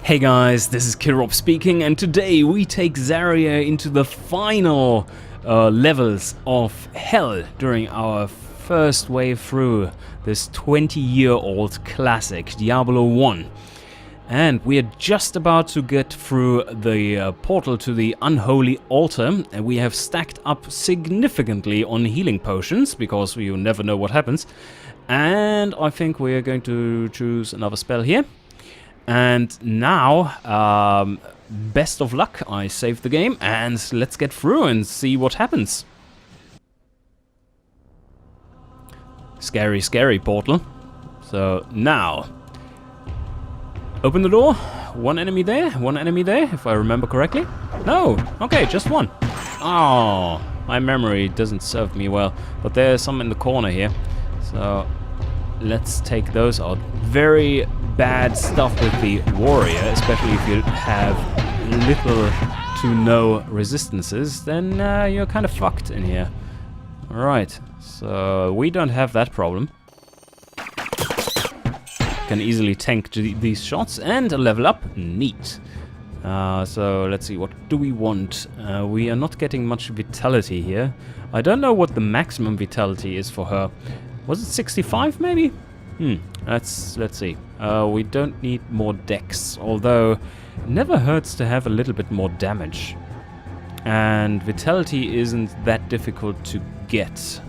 Hey guys, this is Killrob speaking, and today we take Zarya into the final levels of Hell during our first wave through this 20-year-old classic, Diablo 1. And we are just about to get through the portal to the Unholy Altar, and we have stacked up significantly on healing potions, because you never know what happens. And I think we are going to choose another spell here. And now, best of luck, I saved the game, and let's get through and see what happens. Scary, scary portal. So, now. Open the door. One enemy there, if I remember correctly. No, okay, just one. Oh, my memory doesn't serve me well. But there's some in the corner here. So, let's take those out. Very bad stuff with the warrior, especially if you have little to no resistances, then you're kind of fucked in here. Alright, so we don't have that problem. Can easily tank these shots and a level up. Neat. So let's see, what do we want? We are not getting much vitality here. I don't know what the maximum vitality is for her. Was it 65 maybe? Let's see. We don't need more dex, although it never hurts to have a little bit more damage. And vitality isn't that difficult to get,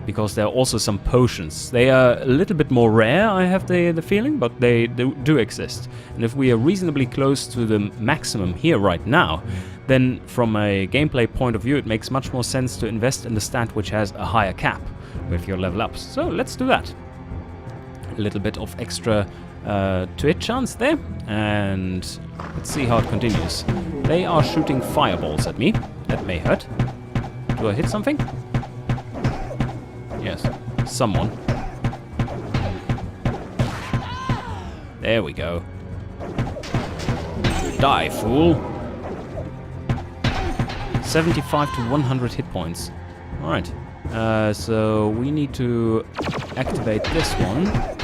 because there are also some potions. They are a little bit more rare, I have the feeling, but they do exist. And if we are reasonably close to the maximum here right now, then from a gameplay point of view, it makes much more sense to invest in the stat which has a higher cap with your level ups. So let's do that. A little bit of extra to hit chance there, and let's see how it continues. They are shooting fireballs at me. That may hurt. Do I hit something? Yes, someone. There we go. Die, fool. 75 to 100 hit points. Alright. So we need to activate this one.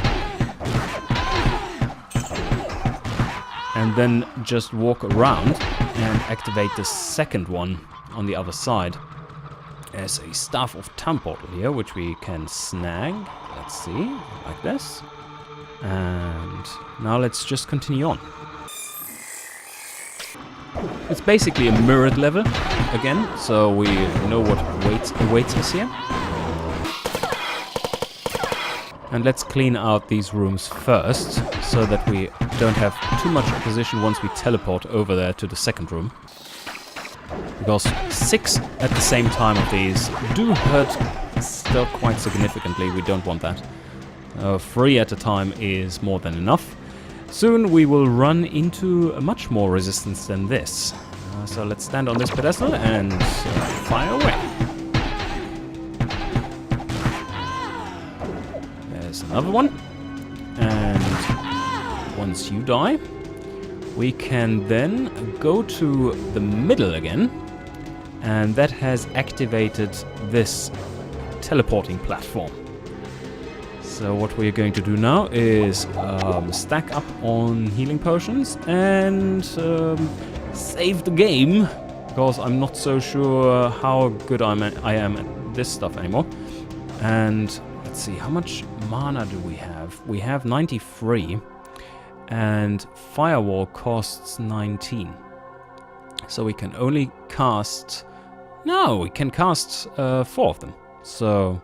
And then just walk around and activate the second one on the other side. There's a Staff of Time portal here, which we can snag. Let's see, like this. And now let's just continue on. It's basically a mirrored level again, so we know what awaits us here. And let's clean out these rooms first, so that we don't have too much opposition once we teleport over there to the second room. Because 6 at the same time of these do hurt still quite significantly. We don't want that. 3 at a time is more than enough. Soon we will run into much more resistance than this. So let's stand on this pedestal and fire away. There's another one. And once you die, we can then go to the middle again. And that has activated this teleporting platform. So what we're going to do now is stack up on healing potions and save the game, because I'm not so sure how good I am at this stuff anymore. And let's see, how much mana do we have? We have 93, and Firewall costs 19. So we can only cast... No, we can cast 4 of them. So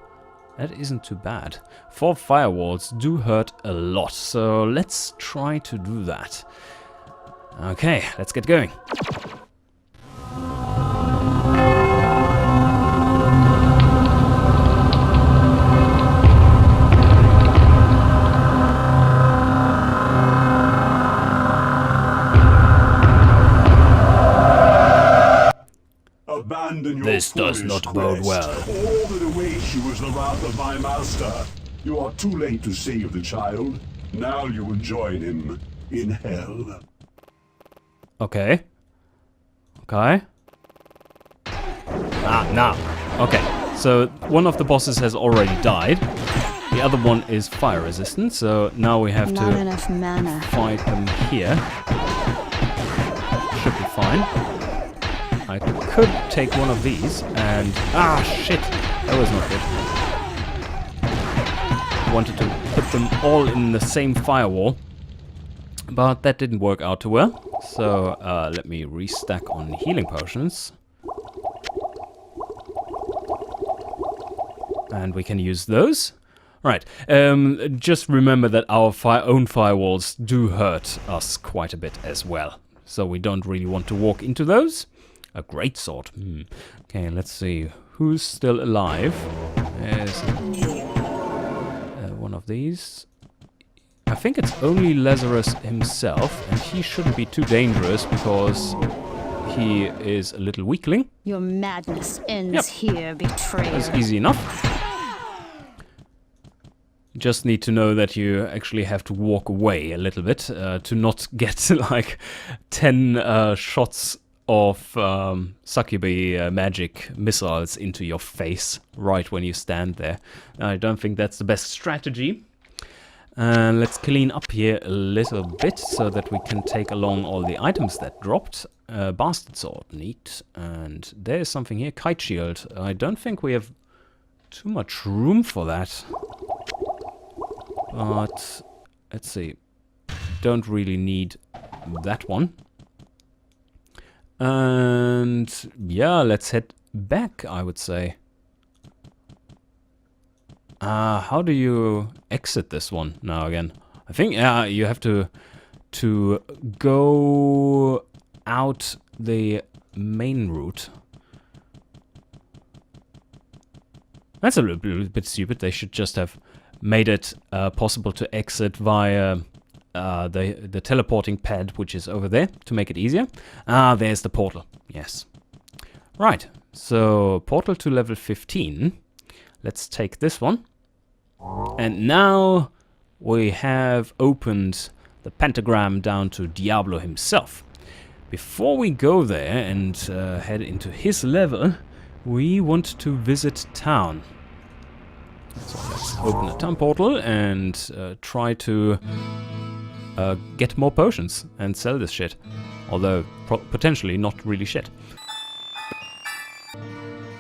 that isn't too bad. 4 firewalls do hurt a lot, so let's try to do that. Okay, let's get going. This does not bode well. All that awaits you is the wrath of my master. You are too late to save the child. Now you will join him in hell. Okay. Okay. Now. Okay. So one of the bosses has already died. The other one is fire resistant, so now we have Not to enough mana. fight them here. Should be fine. I could take one of these and... Ah, shit! That was not good. Wanted to put them all in the same firewall, but that didn't work out too well. So let me restack on healing potions. And we can use those. Right, just remember that our own firewalls do hurt us quite a bit as well. So we don't really want to walk into those. A great sword. Okay, let's see. Who's still alive? There's one of these. I think it's only Lazarus himself, and he shouldn't be too dangerous because he is a little weakling. Your madness ends here, betrayer. That's easy enough. Just need to know that you actually have to walk away a little bit to not get like 10 shots of succubi magic missiles into your face right when you stand there. I don't think that's the best strategy. Let's clean up here a little bit so that we can take along all the items that dropped. Bastard sword, neat. And there's something here, kite shield. I don't think we have too much room for that. But let's see. Don't really need that one. And yeah, let's head back, I would say. How do you exit this one now again? I think you have to go out the main route. That's a little bit stupid. They should just have made it possible to exit via the teleporting pad, which is over there, to make it easier. There's the portal. Yes. Right. So, portal to level 15. Let's take this one. And now we have opened the pentagram down to Diablo himself. Before we go there and head into his level, we want to visit town. So let's open the town portal and try to get more potions and sell this shit. Although potentially not really shit.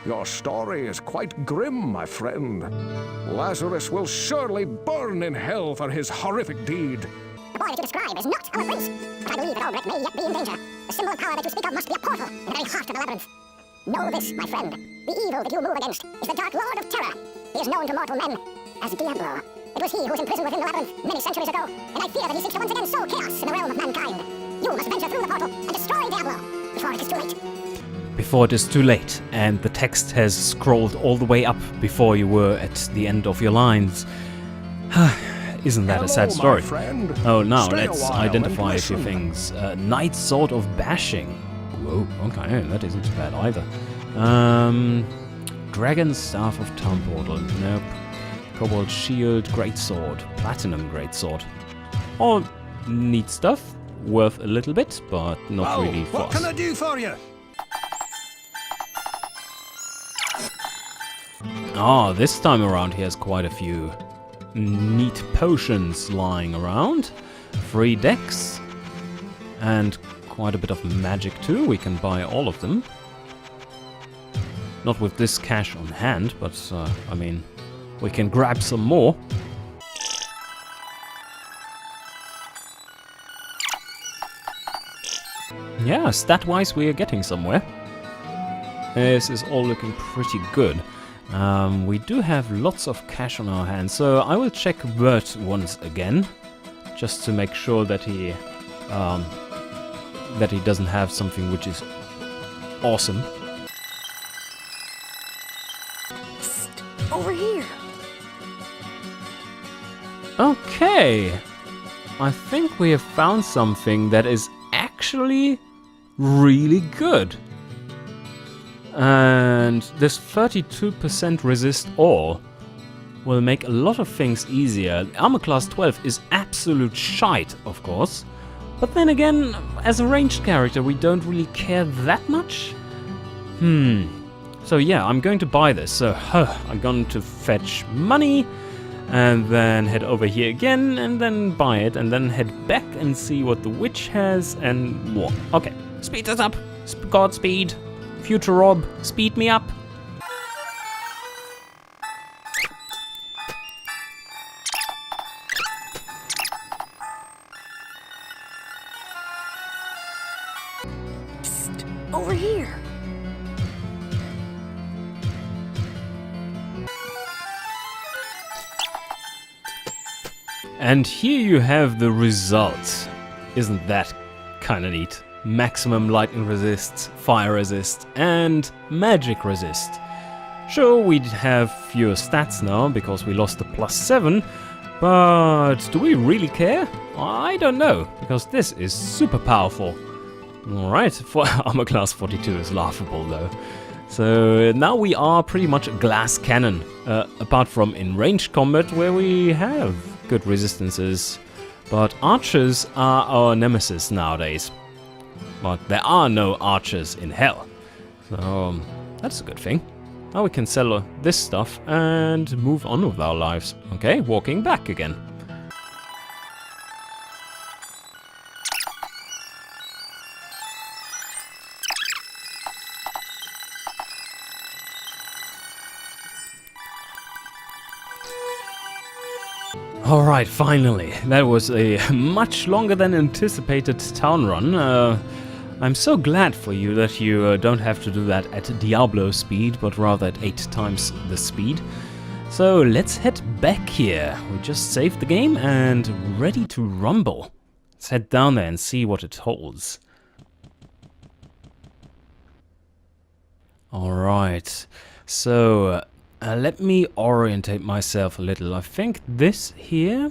Your story is quite grim, my friend. Lazarus will surely burn in hell for his horrific deed. The boy that you describe is not our prince, but I believe that Albrecht may yet be in danger. The symbol of power that you speak of must be a portal in the very heart of the labyrinth. Know this, my friend. The evil that you move against is the Dark Lord of Terror. He is known to mortal men as Diablo. It was he who was imprisoned within the labyrinth many centuries ago, and I fear that he seeks to once again sow chaos in the realm of mankind. You must venture through the portal and destroy Diablo before it is too late. Before it is too late, and the text has scrolled all the way up before you were at the end of your lines. Isn't that a sad story? Oh, now let's identify a few things. Knight's Sword of Bashing. Whoa, okay, that isn't too bad either. Dragon's Staff of Town Portal. Nope. Cobalt Shield, Greatsword. Platinum Greatsword. All neat stuff. Worth a little bit, but not really for us. What can I do for you? This time around he has quite a few neat potions lying around. 3 decks. And quite a bit of magic too. We can buy all of them. Not with this cash on hand, but I mean, we can grab some more. Yeah, stat-wise we are getting somewhere. This is all looking pretty good. We do have lots of cash on our hands, so I will check Bert once again, just to make sure that he doesn't have something which is awesome. Psst, over here. Okay, I think we have found something that is actually really good. And this 32% resist all will make a lot of things easier. Armor class 12 is absolute shite, of course. But then again, as a ranged character, we don't really care that much. So yeah, I'm going to buy this. So I'm going to fetch money. and then head over here again, and then buy it, and then head back and see what the witch has, and more. Okay, speed us up. Godspeed. Future Rob, speed me up. Psst, over here. And here you have the results. Isn't that kind of neat? Maximum lightning resist, fire resist, and magic resist. Sure, we have fewer stats now because we lost the +7, but do we really care? I don't know, because this is super powerful. Alright, for armor class 42 is laughable though. So now we are pretty much a glass cannon, apart from in ranged combat where we have good resistances. But archers are our nemesis nowadays. But there are no archers in hell. So that's a good thing. Now we can sell this stuff and move on with our lives. Okay, walking back again. Alright, finally. That was a much longer than anticipated town run. I'm so glad for you that you don't have to do that at Diablo speed, but rather at 8 times the speed. So let's head back here. We just saved the game and ready to rumble. Let's head down there and see what it holds. Alright, so let me orientate myself a little. I think this here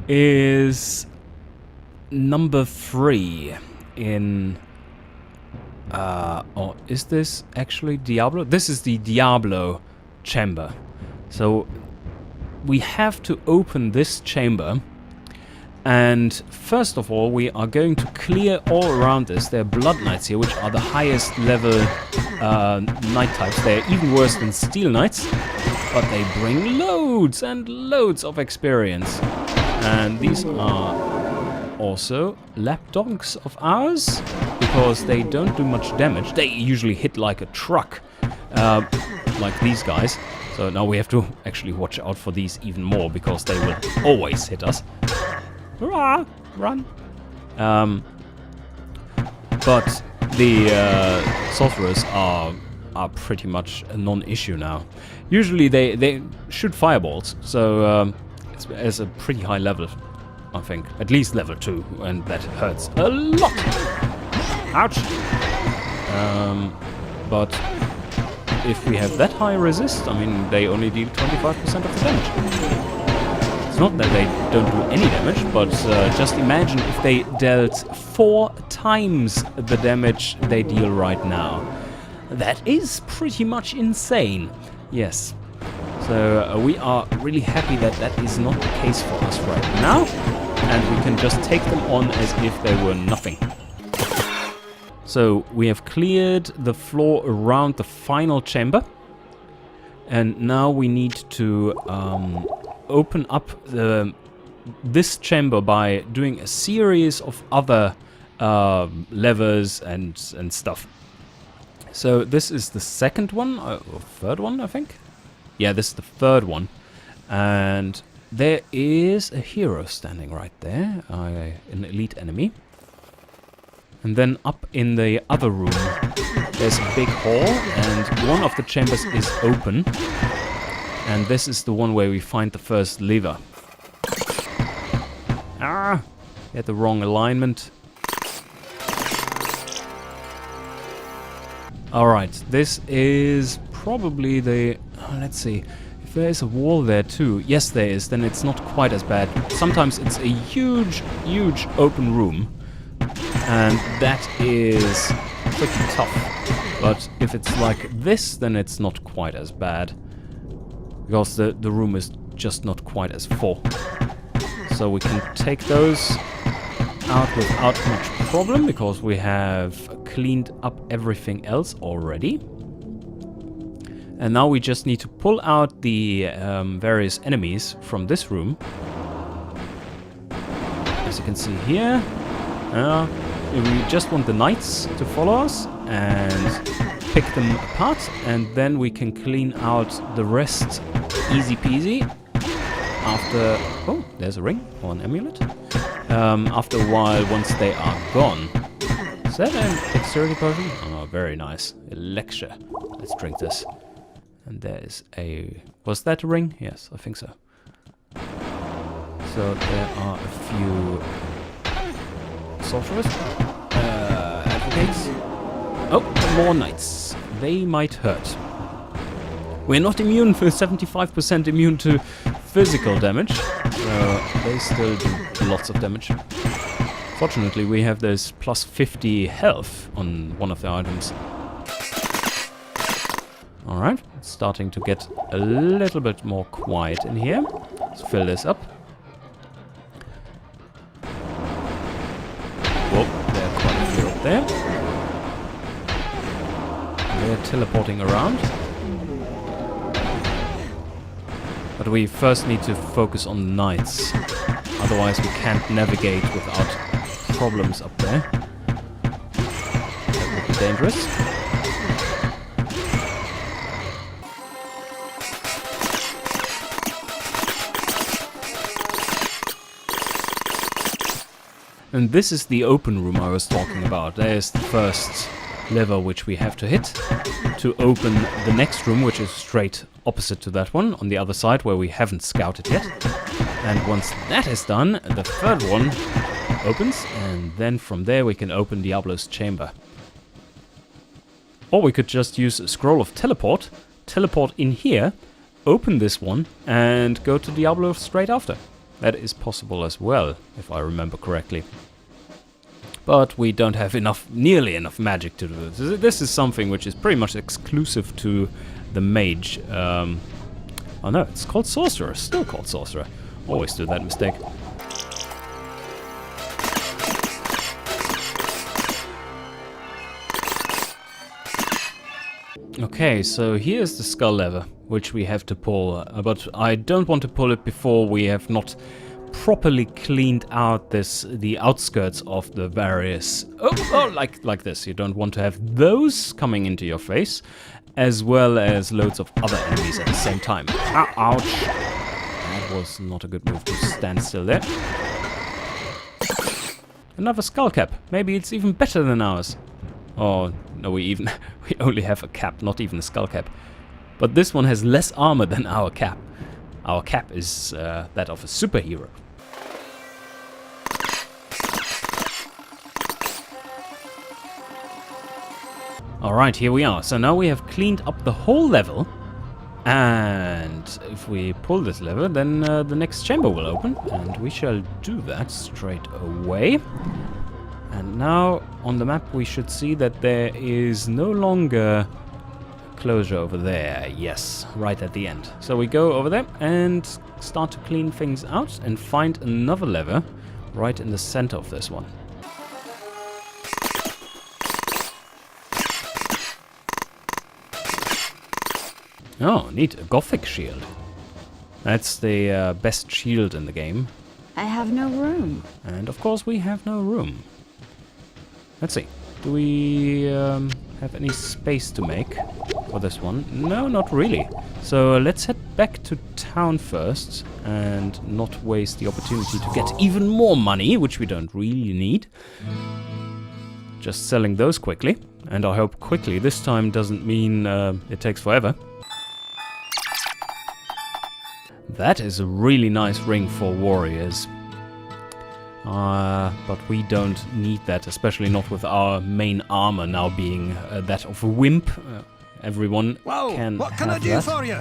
is number 3 in... or is this actually Diablo? This is the Diablo chamber. So we have to open this chamber, and first of all we are going to clear all around this. There are Blood Knights here, which are the highest level knight types. They're even worse than Steel Knights, but they bring loads and loads of experience. And these are also lapdogs of ours, because they don't do much damage. They usually hit like a truck, like these guys. So now we have to actually watch out for these even more, because they will always hit us. Hurrah! Run! But the sorcerers are pretty much a non-issue now. Usually they shoot fireballs, so it's a pretty high level, I think. At least level 2, and that hurts a lot! Ouch! But if we have that high resist, I mean, they only deal 25% of the damage. It's not that they don't do any damage, but just imagine if they dealt 4 times the damage they deal right now. That is pretty much insane. Yes. So we are really happy that that is not the case for us right now, and we can just take them on as if they were nothing. So we have cleared the floor around the final chamber, and now we need to open up this chamber by doing a series of other levers and stuff. So this is the second one, or third one, I think. Yeah, this is the third one, and there is a hero standing right there, an elite enemy. And then up in the other room, there's a big hall, and one of the chambers is open. And this is the one where we find the first lever. Ah! Had the wrong alignment. Alright, this is probably the... let's see. If there is a wall there too. Yes, there is. Then it's not quite as bad. Sometimes it's a huge, huge open room. And that is pretty tough. But if it's like this, then it's not quite as bad. Because the room is just not quite as full. So we can take those out without much problem, because we have cleaned up everything else already. And now we just need to pull out the various enemies from this room. As you can see here. We just want the knights to follow us and pick them apart, and then we can clean out the rest easy peasy. After... oh, there's a ring or an amulet. After a while, once they are gone. Is that an dexterity potion? Oh, very nice. Elixir. Let's drink this. And there is a... was that a ring? Yes, I think so. So there are a few... sorcerers, advocates. Oh, more knights. They might hurt. We're not immune for 75% immune to physical damage, so they still do lots of damage. Fortunately, we have this plus 50 health on one of the items. Alright, it's starting to get a little bit more quiet in here. Let's fill this up. Whoa, there are quite a few up there. They're teleporting around. But we first need to focus on the knights. Otherwise we can't navigate without problems up there. That would be dangerous. And this is the open room I was talking about. There's the first lever which we have to hit to open the next room, which is straight opposite to that one, on the other side where we haven't scouted yet. And once that is done, the third one opens, and then from there we can open Diablo's chamber. Or we could just use a scroll of teleport in here, open this one, and go to Diablo straight after. That is possible as well, if I remember correctly. But we don't have nearly enough magic to do this. This is something which is pretty much exclusive to the mage. Oh no, it's called sorcerer. Still called sorcerer. Always do that mistake. Okay, so here's the skull lever, which we have to pull, but I don't want to pull it before we have not properly cleaned out the outskirts of the various... like this. You don't want to have those coming into your face, as well as loads of other enemies at the same time. Ouch! That was not a good move to stand still there. Another skull cap. Maybe it's even better than ours. Oh, no, we only have a cap, not even a skull cap. But this one has less armor than our cap. Our cap is that of a superhero. Alright, here we are. So now we have cleaned up the whole level. And if we pull this lever, then the next chamber will open. And we shall do that straight away. And now on the map we should see that there is no longer closure over there. Yes, right at the end. So we go over there and start to clean things out and find another lever right in the center of this one. Oh, neat. A gothic shield. That's the best shield in the game. I have no room. And of course we have no room. Let's see. Do we have any space to make for this one? No, not really. So let's head back to town first and not waste the opportunity to get even more money, which we don't really need. Just selling those quickly. And I hope quickly this time doesn't mean it takes forever. That is a really nice ring for warriors. But we don't need that, especially not with our main armor now being that of a wimp. Everyone can what can have I do that. for you?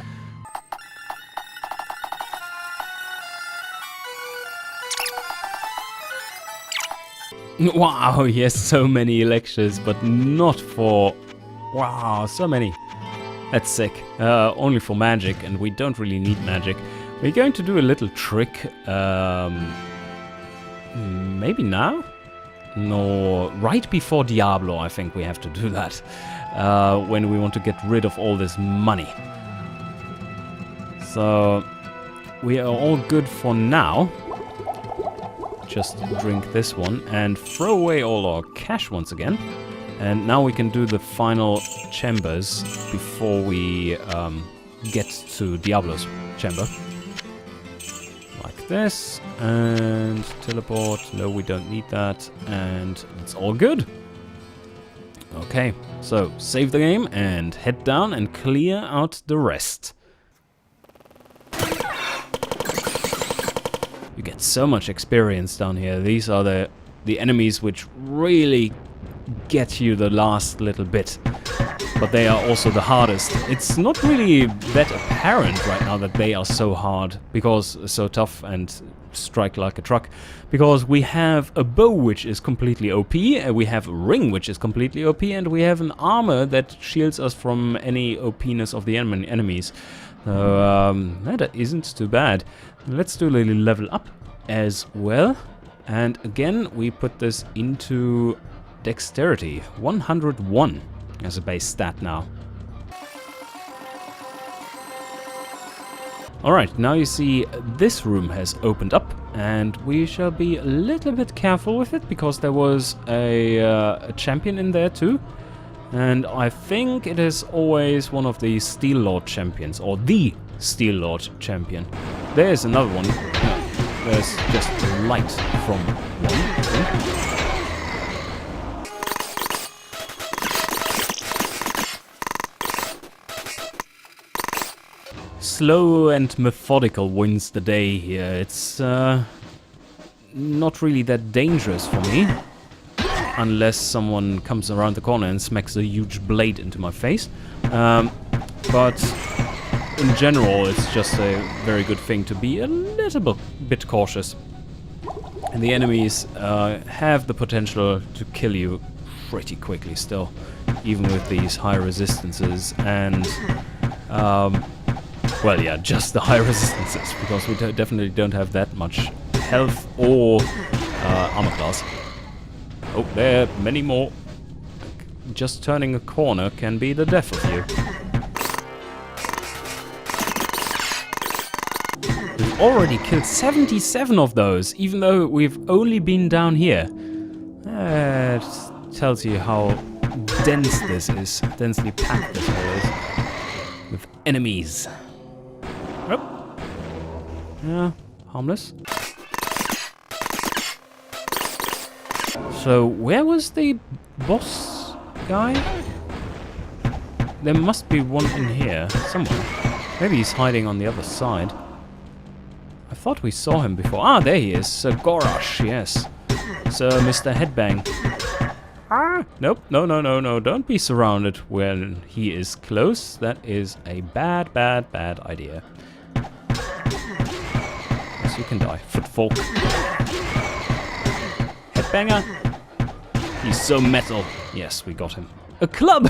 Wow, yes, so many lectures, but not for... Wow, so many. That's sick. Only for magic, and we don't really need magic. We're going to do a little trick. Maybe now? nor right before Diablo. I think we have to do that when we want to get rid of all this money. So we are all good for now. Just drink this one and throw away all our cash once again. And now we can do the final chambers before we get to Diablo's chamber. Like this, and teleport. No, we don't need that, and it's all good. Okay, so save the game and head down and clear out the rest. You get so much experience down here. These are the enemies which really get you the last little bit. But they are also the hardest. It's not really that apparent right now that they are so hard, because so tough and strike like a truck. Because we have a bow which is completely OP, we have a ring which is completely OP, and we have an armor that shields us from any OP-ness of the enemies. So that isn't too bad. Let's do a little level up as well. And again, we put this into dexterity. 101 as a base stat now. Alright, now you see this room has opened up, and we shall be a little bit careful with it, because there was a champion in there too. And I think it is always one of the Steel Lord champions, or the Steel Lord champion. There's another one. No, there's just light from one, I think. Slow and methodical wins the day here. It's not really that dangerous for me, unless someone comes around the corner and smacks a huge blade into my face. But in general, it's just a very good thing to be a little bit cautious. And the enemies have the potential to kill you pretty quickly still, even with these high resistances and well, yeah, just the high resistances, because we definitely don't have that much health or armor class. Oh, there are many more. Just turning a corner can be the death of you. We've already killed 77 of those, even though we've only been down here. That tells you how dense this is, densely packed this all is, with enemies. Oh. Yeah, harmless. So, where was the boss guy? There must be one in here, somewhere. Maybe he's hiding on the other side. I thought we saw him before. Ah, there he is. Sir Gorosh, yes. Sir Mr. Headbang. Ah! Nope, no. Don't be surrounded when he is close. That is a bad idea. Yes, you can die. Footfall. Headbanger. He's so metal. Yes, we got him. A club!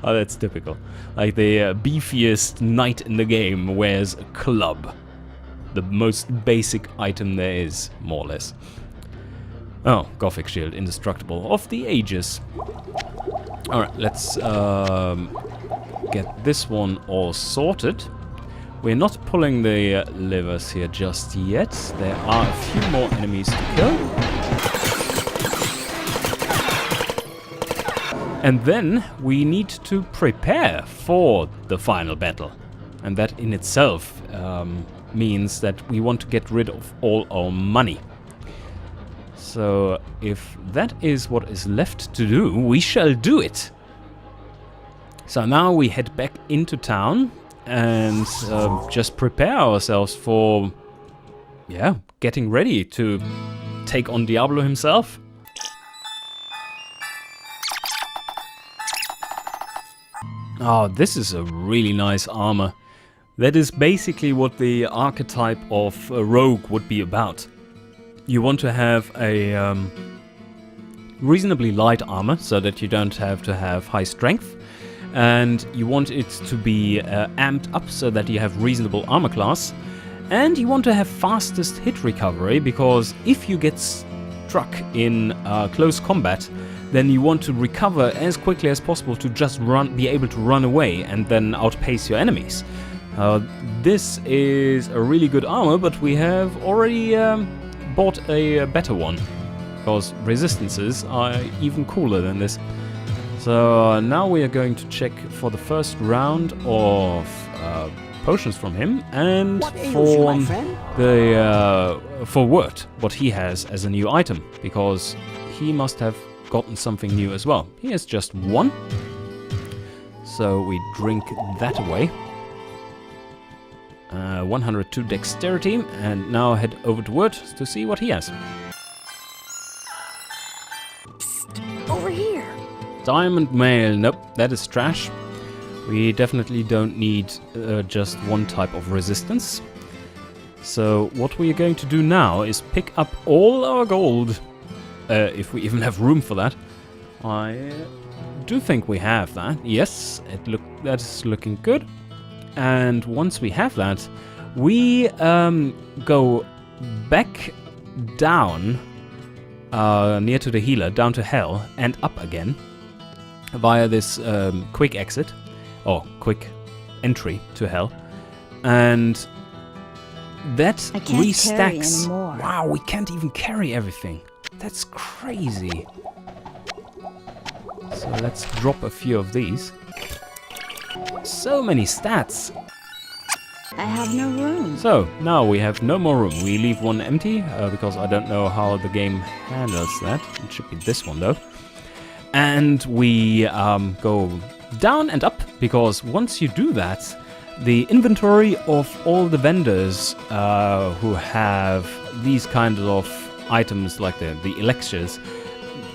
Oh, that's typical. Like the beefiest knight in the game wears a club. The most basic item there is, more or less. Oh, Gothic Shield, indestructible, of the ages. Alright, let's get this one all sorted. We're not pulling the levers here just yet. There are a few more enemies to kill. And then we need to prepare for the final battle. And that in itself means that we want to get rid of all our money. So if that is what is left to do, we shall do it. So now we head back into town and just prepare ourselves for, yeah, getting ready to take on Diablo himself. Oh, this is a really nice armor. That is basically what the archetype of a rogue would be about. You want to have a reasonably light armor, so that you don't have to have high strength. And you want it to be amped up, so that you have reasonable armor class. And you want to have fastest hit recovery, because if you get struck in close combat, then you want to recover as quickly as possible to just be able to run away and then outpace your enemies. This is a really good armor, but we have already bought a better one, because resistances are even cooler than this. So now we are going to check for the first round of potions from him, and for Wirt, what he has as a new item, because he must have gotten something new as well. He has just one, so we drink that away. 102 dexterity, and now head over to Wirt to see what he has. Psst, over here. Diamond mail, nope, that is trash. We definitely don't need just one type of resistance. So what we are going to do now is pick up all our gold, if we even have room for that. I do think we have that. Yes, that's looking good. And once we have that, we go back down near to the healer, down to hell, and up again via this quick exit, or quick entry to hell. And that restacks. Wow, we can't even carry everything. That's crazy. So let's drop a few of these. So many stats. I have no room. So now we have no more room. We leave one empty because I don't know how the game handles that. It should be this one though. And we go down and up, because once you do that, the inventory of all the vendors who have these kinds of items like the elixirs,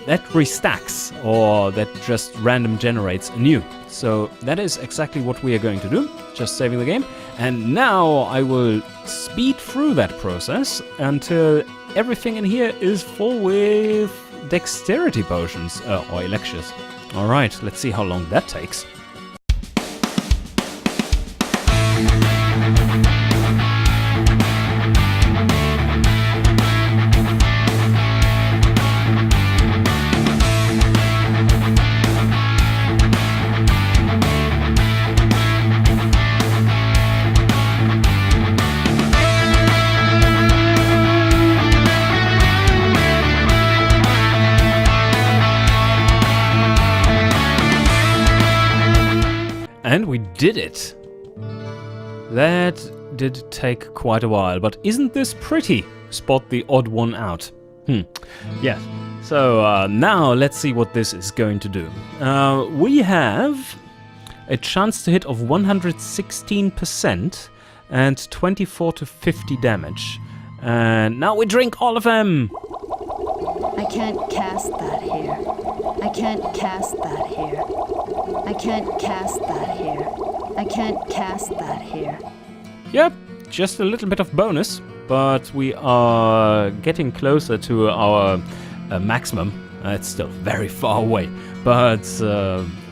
that restacks, or that just random generates anew. So that is exactly what we are going to do, just saving the game. And now I will speed through that process until everything in here is full with dexterity potions, or elixirs. Alright, let's see how long that takes. And we did it! That did take quite a while, but isn't this pretty? Spot the odd one out. Yes. So now let's see what this is going to do. We have a chance to hit of 116% and 24 to 50 damage. And now we drink all of them! I can't cast that here. I can't cast that here. I can't cast that here. I can't cast that here. Yep, just a little bit of bonus, but we are getting closer to our maximum. It's still very far away, but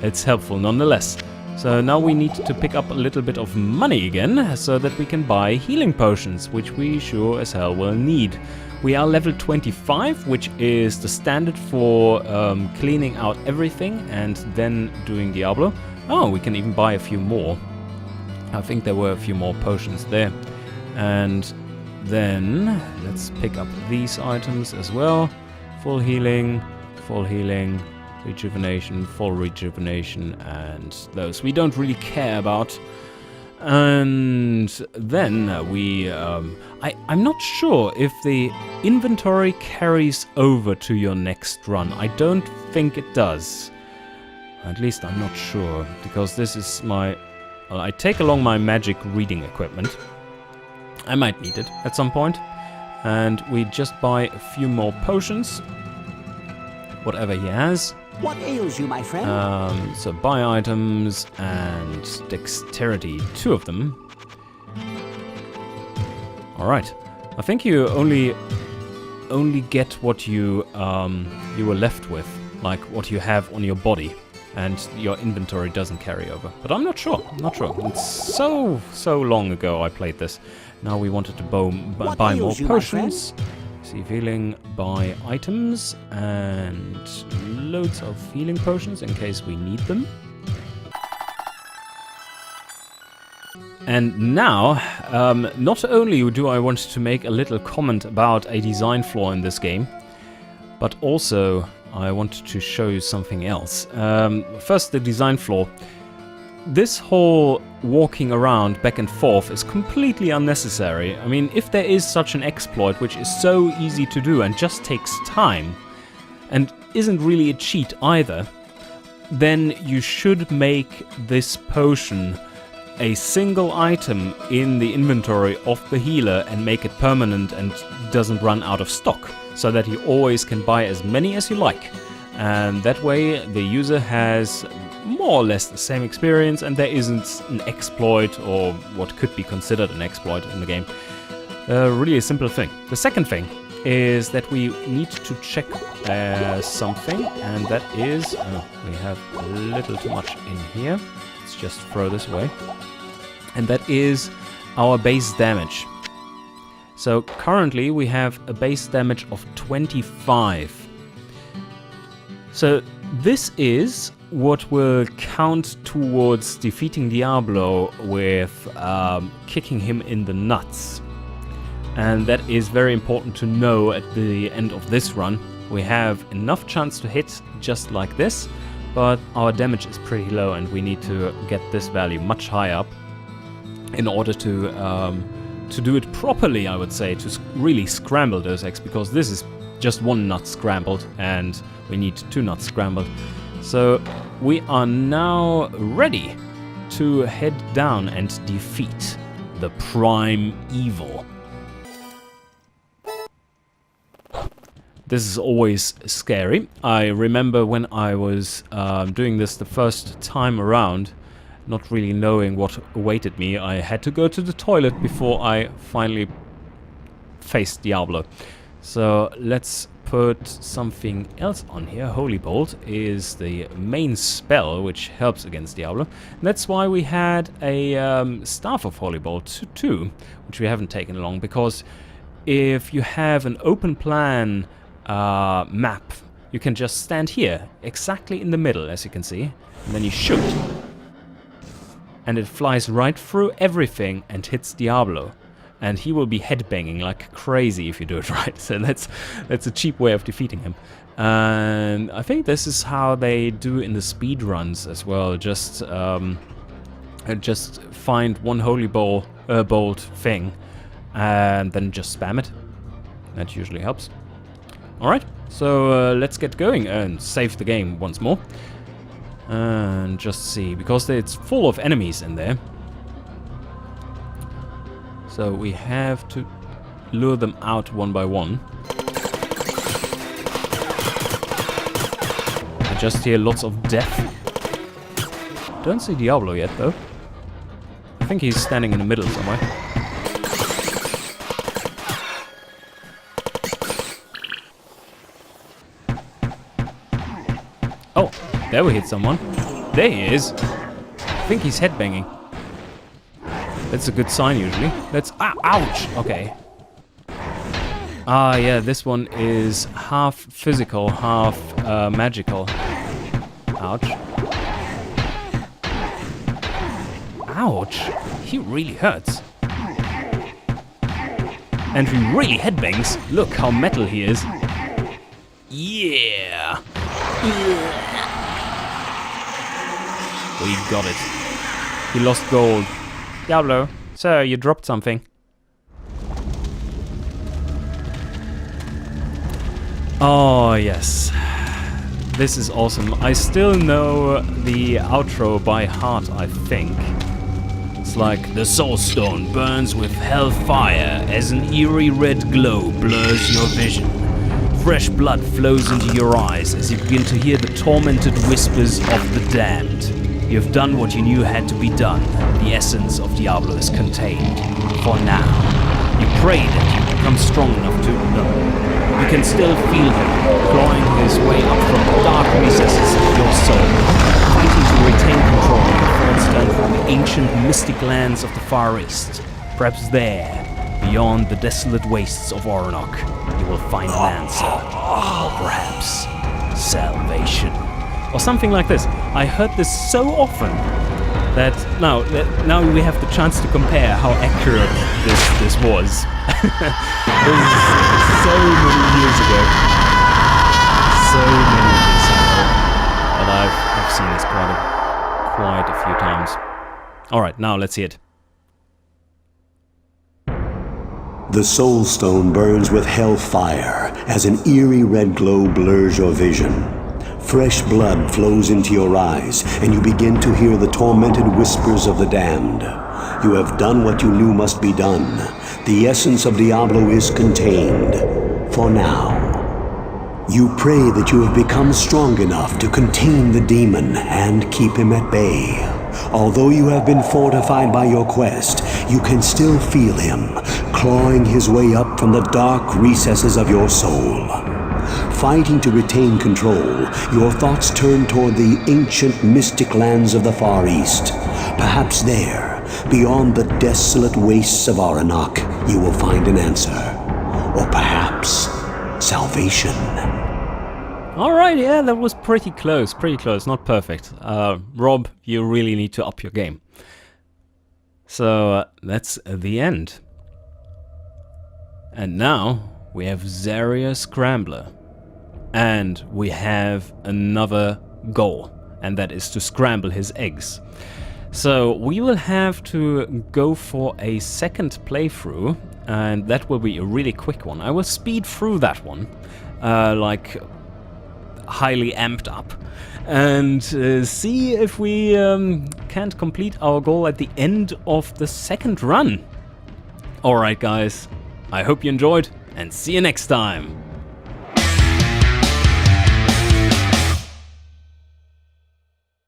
it's helpful nonetheless. So now we need to pick up a little bit of money again, so that we can buy healing potions, which we sure as hell will need. We are level 25, which is the standard for cleaning out everything and then doing Diablo. Oh, we can even buy a few more. I think there were a few more potions there. And then let's pick up these items as well. Full healing, rejuvenation, full rejuvenation, and those we don't really care about. And then I'm not sure if the inventory carries over to your next run. I don't think it does. At least I'm not sure, because this is my... Well, I take along my magic reading equipment. I might need it at some point. And we just buy a few more potions. Whatever he has. What ails you, my friend? So buy items and dexterity, 2 of them. Alright. I think you only get what you were left with, like what you have on your body, and your inventory doesn't carry over. But I'm not sure. It's so long ago I played this. Now we wanted to buy more potions. See, healing by items and loads of healing potions in case we need them. And now, not only do I want to make a little comment about a design flaw in this game, but also I want to show you something else. First, the design flaw. This whole walking around back and forth is completely unnecessary. I mean, if there is such an exploit which is so easy to do and just takes time, and isn't really a cheat either, then you should make this potion a single item in the inventory of the healer and make it permanent and doesn't run out of stock, so that you always can buy as many as you like. And that way the user has more or less the same experience and there isn't an exploit or what could be considered an exploit in the game. Really a simple thing. The second thing is that we need to check something, and that is... we have a little too much in here. Let's just throw this away. And that is our base damage. So currently we have a base damage of 25. So this is what will count towards defeating Diablo with kicking him in the nuts. And that is very important to know at the end of this run. We have enough chance to hit just like this, but our damage is pretty low and we need to get this value much higher up in order to do it properly, I would say, to really scramble those eggs, because this is just one nut scrambled and we need 2 nuts scrambled. So we are now ready to head down and defeat the prime evil. This is always scary. I remember when I was doing this the first time around, not really knowing what awaited me, I had to go to the toilet before I finally faced Diablo. So let's put something else on here. Holy Bolt is the main spell which helps against Diablo. And that's why we had a Staff of Holy Bolt too, which we haven't taken along, because if you have an open plan map, you can just stand here, exactly in the middle, as you can see, and then you shoot. And it flies right through everything and hits Diablo. And he will be headbanging like crazy if you do it right. So that's a cheap way of defeating him. And I think this is how they do in the speed runs as well. Just find one holy bolt thing and then just spam it. That usually helps. Alright, so let's get going and save the game once more. And just see, because it's full of enemies in there. So we have to lure them out one by one. I just hear lots of death. Don't see Diablo yet though. I think he's standing in the middle somewhere. Oh, there we hit someone. There he is. I think he's headbanging. That's a good sign usually. That's... ouch! Okay. Ah, yeah, this one is half physical, half magical. Ouch. Ouch! He really hurts. And he really headbangs. Look how metal he is. Yeah! We got it. He lost gold. Diablo, sir, you dropped something. Oh, yes. This is awesome. I still know the outro by heart, I think. It's like, the soul stone burns with hellfire as an eerie red glow blurs your vision. Fresh blood flows into your eyes as you begin to hear the tormented whispers of the damned. You have done what you knew had to be done. The essence of Diablo is contained. For now. You pray that you become strong enough to... No. You can still feel him, clawing his way up from the dark recesses of your soul, fighting to retain control of the thoughts done from the ancient mystic lands of the Far East. Perhaps there, beyond the desolate wastes of Oronok, you will find an answer. Or perhaps salvation. Or something like this. I heard this so often that now we have the chance to compare how accurate this was. This is so many years ago. So many years ago. But I've seen this quite a few times. Alright, now let's see it. The Soul Stone burns with hellfire as an eerie red glow blurs your vision. Fresh blood flows into your eyes, and you begin to hear the tormented whispers of the damned. You have done what you knew must be done. The essence of Diablo is contained. For now. You pray that you have become strong enough to contain the demon and keep him at bay. Although you have been fortified by your quest, you can still feel him, clawing his way up from the dark recesses of your soul. Fighting to retain control, your thoughts turn toward the ancient mystic lands of the Far East. Perhaps there, beyond the desolate wastes of Aranok, you will find an answer. Or perhaps salvation. Alright, yeah, that was pretty close, not perfect. Rob, you really need to up your game. So, that's the end. And now, we have Zarya Scrambler. And we have another goal, and that is to scramble his eggs. So, we will have to go for a second playthrough, and that will be a really quick one. I will speed through that one, like highly amped up, and see if we can't complete our goal at the end of the second run. Alright guys, I hope you enjoyed, and see you next time.